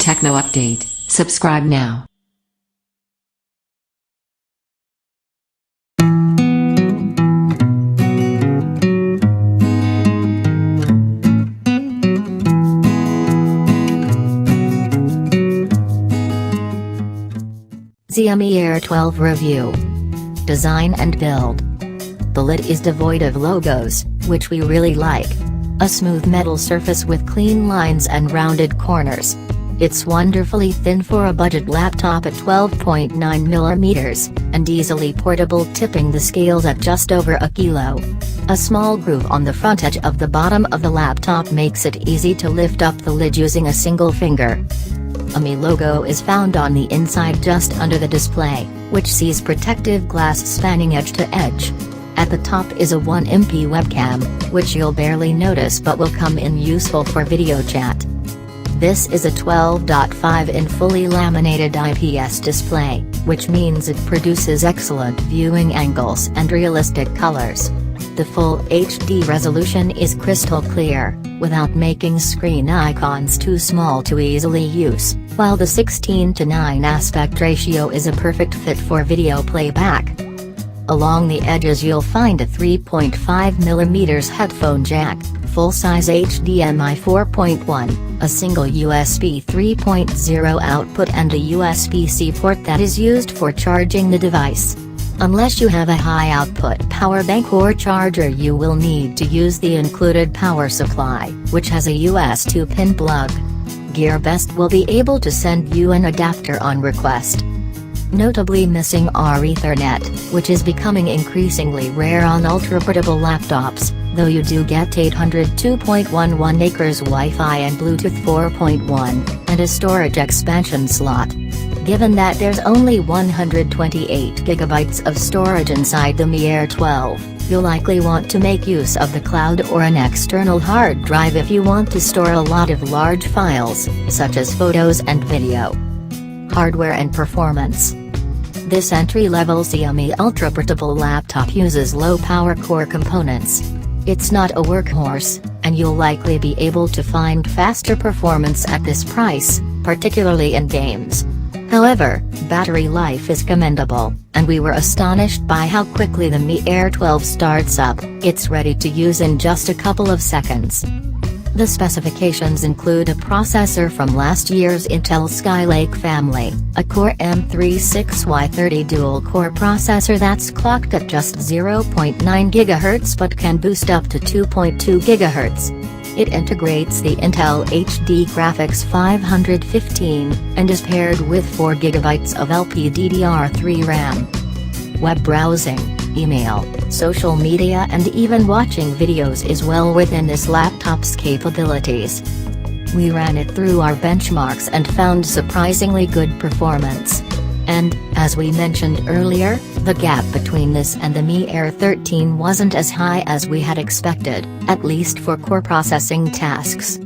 Techno update. Subscribe now. Xiaomi Air 12 Review. Design and build. The lid is devoid of logos, which we really like. A smooth metal surface with clean lines and rounded corners. It's wonderfully thin for a budget laptop at 12.9mm, and easily portable, tipping the scales at just over a kilo. A small groove on the front edge of the bottom of the laptop makes it easy to lift up the lid using a single finger. A Mi logo is found on the inside just under the display, which sees protective glass spanning edge to edge. At the top is a 1MP webcam, which you'll barely notice but will come in useful for video chat. This is a 12.5-inch fully laminated IPS display, which means it produces excellent viewing angles and realistic colors. The full HD resolution is crystal clear, without making screen icons too small to easily use, while the 16:9 aspect ratio is a perfect fit for video playback. Along the edges you'll find a 3.5mm headphone jack, full-size HDMI 4.1, a single USB 3.0 output and a USB-C port that is used for charging the device. Unless you have a high-output power bank or charger, you will need to use the included power supply, which has a US 2-pin plug. GearBest will be able to send you an adapter on request. Notably missing are Ethernet, which is becoming increasingly rare on ultra-portable laptops, though you do get 802.11 acres Wi-Fi and Bluetooth 4.1, and a storage expansion slot. Given that there's only 128GB of storage inside the Mi Air 12, you'll likely want to make use of the cloud or an external hard drive if you want to store a lot of large files, such as photos and video. Hardware and performance. This entry-level Xiaomi ultra-portable laptop uses low-power core components. It's not a workhorse, and you'll likely be able to find faster performance at this price, particularly in games. However, battery life is commendable, and we were astonished by how quickly the Mi Air 12 starts up. It's ready to use in just a couple of seconds. The specifications include a processor from last year's Intel Skylake family, a Core M36Y30 dual-core processor that's clocked at just 0.9 GHz but can boost up to 2.2 GHz. It integrates the Intel HD Graphics 515, and is paired with 4 GB of LPDDR3 RAM. Web browsing, email, social media and even watching videos is well within this laptop's capabilities. We ran it through our benchmarks and found surprisingly good performance. And, as we mentioned earlier, the gap between this and the Mi Air 13 wasn't as high as we had expected, at least for core processing tasks.